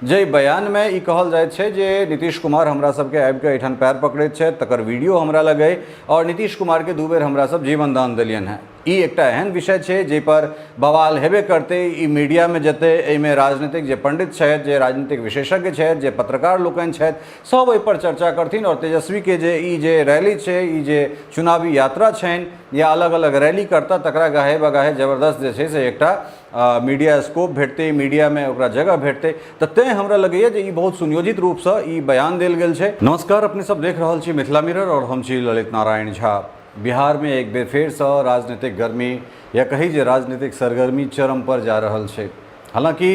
जे बयान में ई कहल जाए छे जे नीतीश कुमार हमरा सबके आबि के एठान पैर पकड़ैत छथि, तकर वीडियो हमरा लगे और नीतीश कुमार के 2 बेर हमरा सब जीवन दान दिलियन हैं। ई एकटा एहन विषय छे जे पर बवाल हेबे करते। ई मीडिया में जते एहिमे राजनीतिक जे पंडित छथि, जे राजनीतिक विशेषज्ञ छथि, जे पत्रकार लोकनि छथि, सब एहि पर चर्चा करथिन और तेजस्वी के जे ई जे रैली छे, ई जे चुनावी यात्रा छनि या अलग अलग रैली करता तकरा गाहे बगाहे जबरदस्त जे छे से एकटा मीडिया स्कोप भेटते, मीडिया में ओकरा जगह भेटते। तो तें हमरा लगैए जे ई बहुत सुनियोजित रूप से ई बयान देल गेल छे। नमस्कार, अपने सब देख रहल छी मिथिला मिरर और हम छी ललित नारायण झा। बिहार में एक बेर फेर से राजनीतिक गर्मी या कही जे राजनीतिक सरगर्मी चरम पर जा रहल छे। हालांकि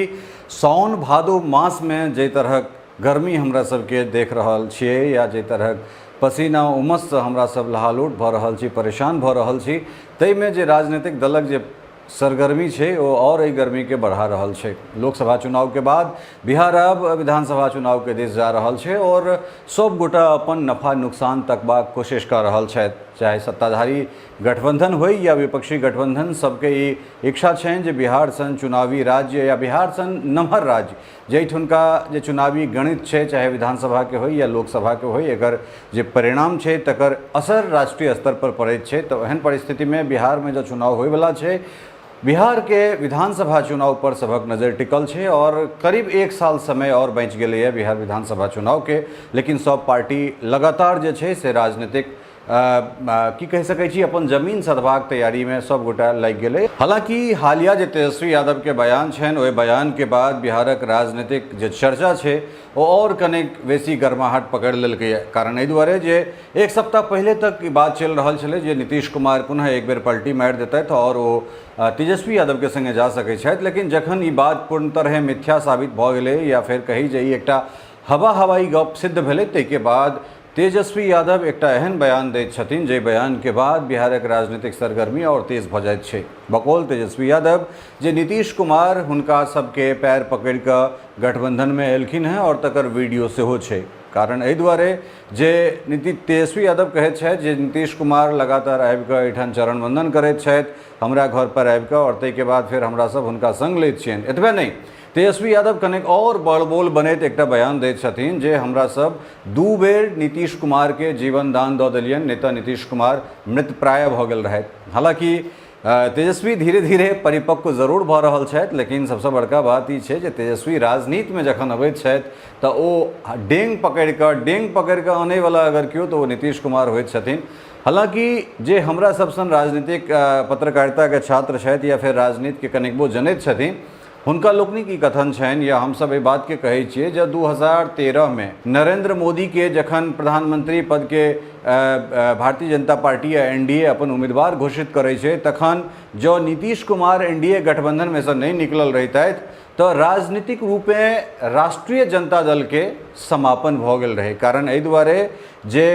साउन भादो मास में जे तरह गर्मी हमरा सबके देख रहल छिए या जे तरह पसीना उमस से हमरा सब लहालूट भ रहल छी, परेशान भ रहल छी, तै में जे राजनीतिक दलक जे सरगर्मी छे वो और एहि गर्मी के बढ़ा रहल छे। लोकसभा चुनाव के बाद बिहार अब विधानसभा चुनाव के दिस जा रहल छे और सब गोटा अपन नफा नुकसान तकबाक कोशिश कर रहल छथि। चाहे सत्ताधारी गठबंधन हो या विपक्षी गठबंधन, सबके ई इच्छा छनि जे बिहार सन चुनावी राज्य या बिहार सन नमहर राज्य जैठुनका जे चुनावी गणित छे, चाहे विधानसभा के हो या लोकसभा के हो, एकर जे परिणाम छे तकर असर राष्ट्रीय स्तर पर पड़ैत छे। तो एहन परिस्थिति में बिहार में जो चुनाव होय वाला छे, बिहार के विधानसभा चुनाव पर सबक नज़र टिकल छे और करीब 1 साल समय और बच गए है बिहार विधानसभा चुनाव के। लेकिन सब पार्टी लगातार जे छे से राजनीतिक की कह सकै छी अपन जमीन सधबाक तैयारी में सब गोटा लग गए। हालांकि हालिया जे तेजस्वी यादव के बयान छन, ओहि बयान के बाद बिहारक राजनीतिक जे चर्चा छे वो और कनेक बेसी गर्माहट पकड़ लेलकै। कारण एहि दुआरे जे 1 सप्ताह पहले तक ई बात चल रहल छलै जे नीतीश कुमार पुनः एक बेर पलटी मारि देतथि और वो तेजस्वी यादव के संगे जा सकै छथि। लेकिन जखन ई बात पूर्ण तरह मिथ्या साबित भ गेलै या फिर कही जे ई एकटा हवाई गप सिद्ध भेलै, ताहिके बाद तेजस्वी यादव एकटा एहन बयान दैत छथिन जे बयान के बाद बिहारक राजनीतिक सरगर्मी और तेज भ जाइत छे। बकौल तेजस्वी यादव जे नीतीश कुमार हुनका सबके पैर पकड़ कऽ गठबंधन में एलखिन हैं और तकर वीडियो सेहो छे। कारण एहि दुआरे जे तेजस्वी यादव कहैत छथि जे नीतीश कुमार लगातार आबि कऽ एहिठाम चरण वंदन करैत छथि हमरा घर पर आबि कऽ और ताहिके बाद फिर हमरा सब हुनका संग लैत छियनि। एतबे नहीं, तेजस्वी यादव कनेक और बड़बोल बनैत एकटा बयान दैत छथिन जे हमरा सब 2 बेर नीतीश कुमार के जीवन दान दऽ देलियनि, नेता नीतीश कुमार मृतप्राय भऽ गेल रहथि। हालांकि तेजस्वी धीरे धीरे परिपक्व जरूर भ रहल छथि, लेकिन सबसे बड़का बात ई छै जे तेजस्वी राजनीति में जखन अबैत छथि तऽ ओ डेंग पकड़ कऽ आने वाला अगर क्यों तो वो नीतीश कुमार होइत छथिन। हालांकि जे हमरा सब सन राजनीतिक पत्रकारिता के छात्र छथि या फिर राजनीति के कनिकबो जनैत छथिन, हुनका लोकनिक ई कथन छनि या हमसब एहि बात के कहै छियै जे 2013 में नरेंद्र मोदी के जखन प्रधानमंत्री पद के भारतीय जनता पार्टी या एनडीए अपन उम्मीदवार घोषित करे छे, तखन जो नीतीश कुमार एनडीए गठबंधन में से नहीं निकलल रहितथि तो राजनीतिक रूप में राष्ट्रीय जनता दल के समापन भ गेल रहे। कारण एहि दुआरे जे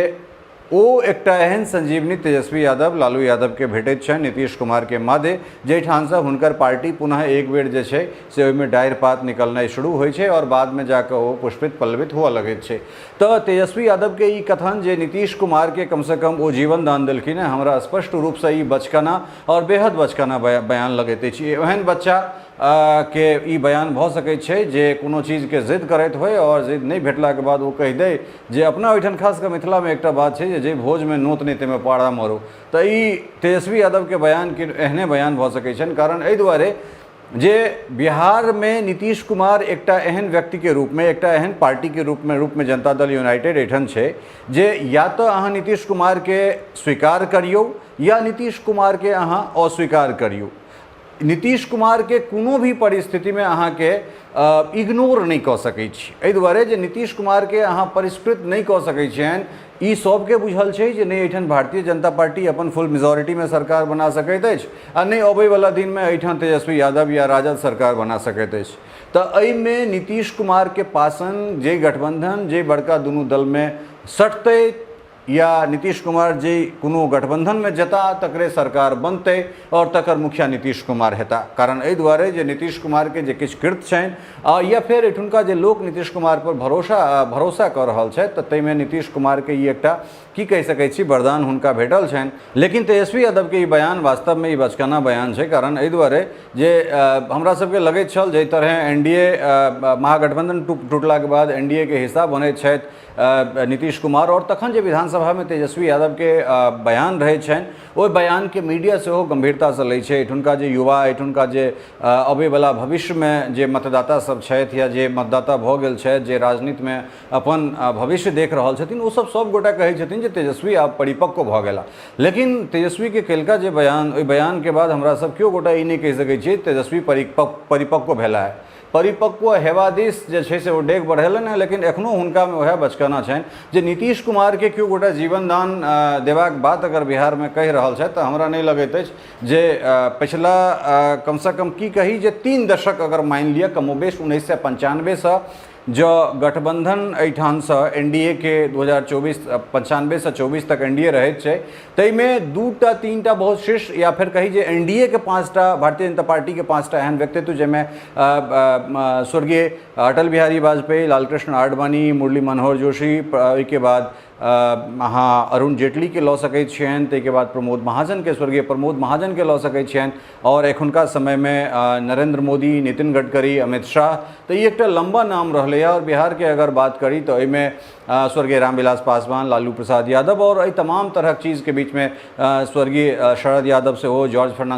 ओ एकटा एहन संजीवनी तेजस्वी यादव लालू यादव के भेटैत छनि नीतीश कुमार के मादे, जाहिठाम से हुनकर पार्टी पुनः एक बेर जे छै से ओहिमे डारि पात निकलनाइ शुरू होइ छै और बाद में जाकर ओ पुष्पित पल्लवित हुआ लगैत छै। तो तेजस्वी यादव के ई कथन जे नीतीश कुमार के कम से कम ओ जीवन दान देलखिन है, हमरा स्पष्ट रूप से ई बचकाना और बेहद बचकाना बयान लगैत अछि। एहन बच्चा के ई बयान भ सकै छै जे कोनो चीज के जिद करैत होय और जिद नहीं भेटला के बाद वो कह दे जे अपना ओहिठाम खास कर मिथिला में एकटा बात छै जे भोज में नोत नहीं तेमे पाड़ा मारो। तो ई तेजस्वी यादव के बयान के एहने बयान भ सकै छनि। कारण एहि दुआरे जे बिहार में नीतीश कुमार एकटा एहन व्यक्ति के रूप में, एकटा एहन पार्टी के रूप में जनता दल यूनाइटेड एठन छे जे या तो अहाँ नीतीश कुमार के स्वीकार करियो या नीतीश कुमार के अहाँ अस्वीकार करियो। नीतीश कुमार के कोनो भी परिस्थिति में अहाँ के इग्नोर नहीं कऽ सकै छी। एहि दुआरे जे नीतीश कुमार के अहाँ परिष्कृत नहीं कऽ सकै छियनि, ई सबके बुझल छै जे नहीं एहिठाम भारतीय जनता पार्टी अपन फुल मेजोरिटी में सरकार बना सकैत अछि आ नहीं अबै वाला दिन में एहिठाम तेजस्वी यादव या राजद सरकार बना सकैत अछि। तऽ एहिमे नीतीश कुमार के पासन जे गठबंधन जे बड़का दुनू दल में सटतै या नीतीश कुमार जी कोनो गठबंधन में जता तकरे सरकार बनते और तकर मुखिया नीतीश कुमार हेता। कारण एहि दुआरे जे नीतीश कुमार के जे किछु कृत्य छनि या फिर एठुनका जे लोक नीतीश कुमार पर भरोसा कर रहल छथि तऽ ताहिमे नीतीश कुमार के ई एकटा की कहि सकैत छी वरदान हुनका भेटल छनि। लेकिन तेजस्वी यादव के ई बयान वास्तव में ई बचकाना बयान छै। कारण एहि दुआरे जे हमरा सबके लगैत छल जे तरह एनडीए महागठबंधन टूटला के बाद एनडीए के हिस्सा बनैत छथि नीतीश कुमार और तखन जे विधानसभा में तेजस्वी यादव के बयान रहे छनि ओहि बयान के मीडिया सेहो गंभीरता से लै छै। एठुनका जे युवा एठुनका जे अबै वाला भविष्य में जे मतदाता सब छथि या जे मतदाता भऽ गेल छथि जे राजनीति में अपन भविष्य देख रहल छथिन ओ सब गोटा कहै छथिन जे तेजस्वी आब परिपक्व भऽ गेला। लेकिन तेजस्वी के केलका जे बयान ओहि बयान के बाद हमरा सब केओ गोटा ई नहि कहि सकै छियै तेजस्वी परिपक्व भेला है। परिपक्व हेवा दिस जे छै से ओ डेग बढ़ेलनि हैं। लेकिन एखनो हुनका में वएह बचकाना छनि जे नीतीश कुमार के केओ गोटा जीवन दान देबाक बात अगर बिहार में कहि रहल छथि तऽ हमरा नहि लगैत अछि जे पिछला कम से कम की कही जे 3 दशक अगर मानि लिअ कमोबेश 1995 से जो गठबंधन एठान से एनडीए के 2095 से 24 तक एनडीए रहैत छै ताहिमे 2टा 3टा बहुत शीर्ष या फिर कही जे एनडीए के 5टा भारतीय जनता पार्टी के 5टा एहन व्यक्तित्व जैमे स्वर्गीय अटल बिहारी वाजपेयी, लालकृष्ण आडवाणी, मुरली मनोहर जोशी, ओहिके बाद अहाँ अरुण जेटली के लऽ सकैत छियनि, ताहिके बाद प्रमोद महाजन के स्वर्गीय प्रमोद महाजन के लऽ सकैत छियनि और एखुनका समय में नरेंद्र मोदी, नितिन गडकरी, अमित शाह। तो ये एक लंबा नाम रहलै और बिहार के अगर बात करी तो एहिमे स्वर्गीय रामविलास पासवान, लालू प्रसाद यादव और एहि तमाम तरह चीज़ के बीच में स्वर्गीय शरद यादव से हो,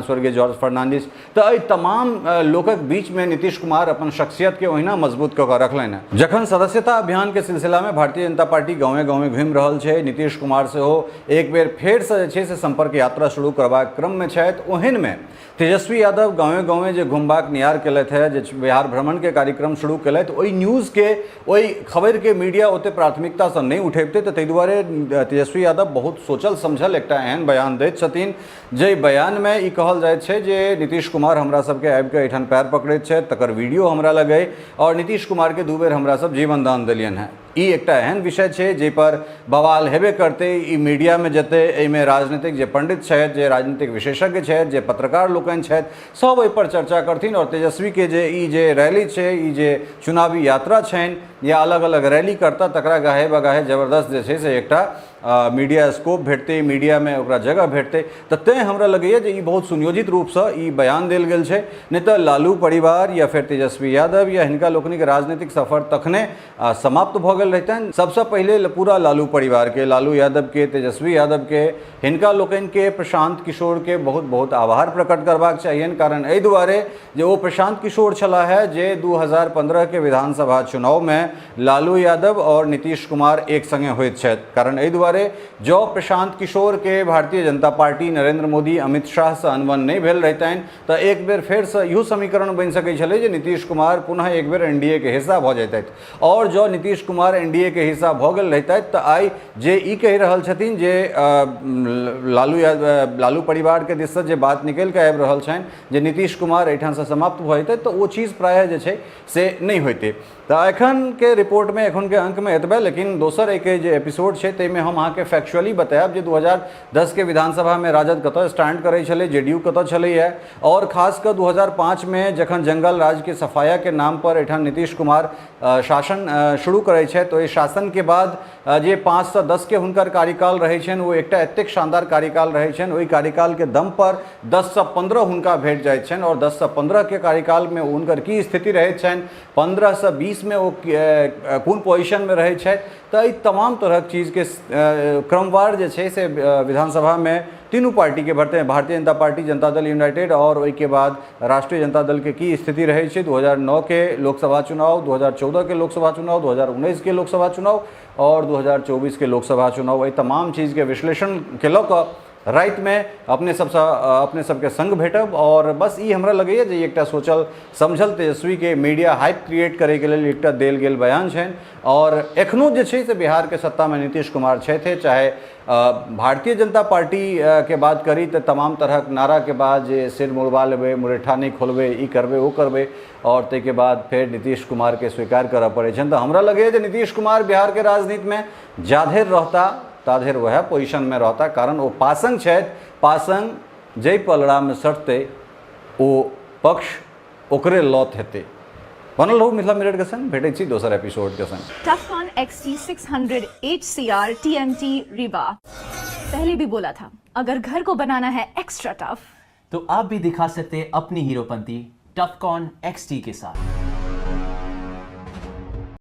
स्वर्गीय जॉर्ज फर्नांडिस। तो एहि तमाम लोकक बीच में नीतीश कुमार अपन शख्सियत के ओहिना मजबूत कऽ कऽ रखलनि हैं। जखन सदस्यता अभियान के सिलसिला में भारतीय जनता पार्टी गाँवे गाँवे घूमि रहल छै, नीतीश कुमार से हो एक बेर फेर से जे छै से संपर्क यात्रा शुरू करबाक क्रम में छथि, ओहन में तेजस्वी यादव गाँवे गाँवे जे घुमबाक नियार केलथि है, जे बिहार भ्रमण के कार्यक्रम शुरू केलथि, ओहि न्यूज़ के ओहि खबर के मीडिया ओते प्राथमिकता से नहीं उठेबते। तो ताहि दुआरे तेजस्वी यादव बहुत सोचल समझल एकटा एहन बयान दैत छथिन जे बयान में ई कहल जाइत छै जे नीतीश कुमार हमरा सबके आबि कऽ एहिठाम पैर पकड़ैत छथि, तकर वीडियो हमरा लग अइ और नीतीश कुमार के 2 बेर हमरा सब जीवन दान देलियनि हैं। ई एकटा एहन विषय छै जे पर बवाल हेबे करते। ई मीडिया में जते एहिमे राजनीतिक जे पंडित छथि, जे राजनीतिक विशेषज्ञ छथि, जे पत्रकार लोकनि छथि, सब एहि पर चर्चा करथिन और तेजस्वी के जे ई जे रैली छै, ई जे चुनावी यात्रा छनि या अलग अलग रैली करता तकरा गाहे बगाहे जबरदस्त जे छै से एकटा मीडिया स्कोप भेटते, मीडिया में ओकरा जगह भेटते। तो तैं हमरा लगैए जे ई बहुत सुनियोजित रूप से ई बयान देल गेल छै। नहीं तो लालू परिवार या फिर तेजस्वी यादव या हिनका लोकनिक राजनीतिक सफर तखने समाप्त भऽ गेल रहितनि। सबसे पहले पूरा लालू परिवार के, लालू यादव के, तेजस्वी यादव के, हिनका लोकनि के, प्रशांत किशोर के बहुत बहुत आभार प्रकट करबाक चाहिए। कारण एहि दुआरे जे ओ प्रशांत किशोर छला है जे 2015 के विधानसभा चुनाव में लालू यादव और नीतीश कुमार एक संगे होइत छथि। कारण एहि दुआरे जो प्रशांत किशोर के भारतीय जनता पार्टी, नरेंद्र मोदी, अमित शाह से अनबन नहीं भेल रहतनि तो एक बेर फेर से इहो समीकरण बनि सकै छलै जे नीतीश कुमार पुनः एक बेर एनडीए के हिस्सा भऽ जैतथि। और जो नीतीश कुमार एनडीए के हिस्सा भऽ गेल रहतथि तो आइ जे ई कहि रहल छथिन जे लालू परिवार के दिस से जे बात निकलि कऽ आबि रहल छनि जे नीतीश कुमार एहिठाम से समाप्त भऽ जेतै, तो वो चीज़ प्रायः जे छै से नहीं होइते। तो एखन के रिपोर्ट में, एखन के अंक में एतबे। लेकिन दोसर एक जे एपिसोड छै ताहिमे हम अहाँके फैक्चुअली बतायब जे 2010 के विधानसभा में राजद कतऽ स्टैंड करै छलै, जेडीयू कतऽ छलैए और खास कर 2005 में जखन जंगल राज के सफाया के नाम पर एठाम नीतीश कुमार शासन शुरू करै छै तो इस शासन के बाद जे 5 से 10 के हुनकर कार्यकाल रहै छनि वो एकटा एतेक शानदार कार्यकाल रहै छनि, ओहि कार्यकाल के दम पर 10 से 15 हुनका भेट जाइत छनि और 10 से 15 के कार्यकाल में हुनकर की स्थिति रहैत छनि, 15 से 20 में वो कोन पोजिशन में रहै छथि। तो ई तमाम तरह चीज़ के क्रमवार जे छै से विधानसभा में तीनों पार्टी के बढ़ते हैं, भारतीय जनता पार्टी, जनता दल यूनाइटेड और उसके बाद राष्ट्रीय जनता दल के की स्थिति रही है। 2009 के लोकसभा चुनाव, 2014 के लोकसभा चुनाव, 2019 के लोकसभा चुनाव और 2024 के लोकसभा चुनाव, ये तमाम चीज़ के विश्लेषण केलक रात में अपने सबके संग भेटब। और बस ई हमरा लगैए जे एकटा सोचल समझल तेजस्वी के मीडिया हाइप क्रिएट करे के लेल एकटा देल गेल बयान छनि। और एखनो जे छै से बिहार के सत्ता में नीतीश कुमार छथि, चाहे भारतीय जनता पार्टी के बात करी तो तमाम तरह नारा के बाद जे सिर मुड़वा लेबै, मुरेठा नहीं खोलबै, ई करबै ओ करबै और ताहिके बाद फिर नीतीश कुमार के स्वीकार करऽ पड़ै छनि। तो हमरा लगैए जे नीतीश कुमार बिहार के राजनीति में जाधरि रहता ताधेर वह पोजिशन में रहता, कारण वो पासंग है, पासंग जय पलड़ा में सटते वो पक्ष ओकरे लौत हेते। बनल रहू मिथिला मिरर के संग, भेटै छी दोसर एपिसोड के संग। टफकॉन XT 600 HCR TMT रीवा। पहले भी बोला था, अगर घर को बनाना है एक्स्ट्रा टफ तो आप भी दिखा सकते हैं अपनी हीरोपंती टफकॉन XT के साथ।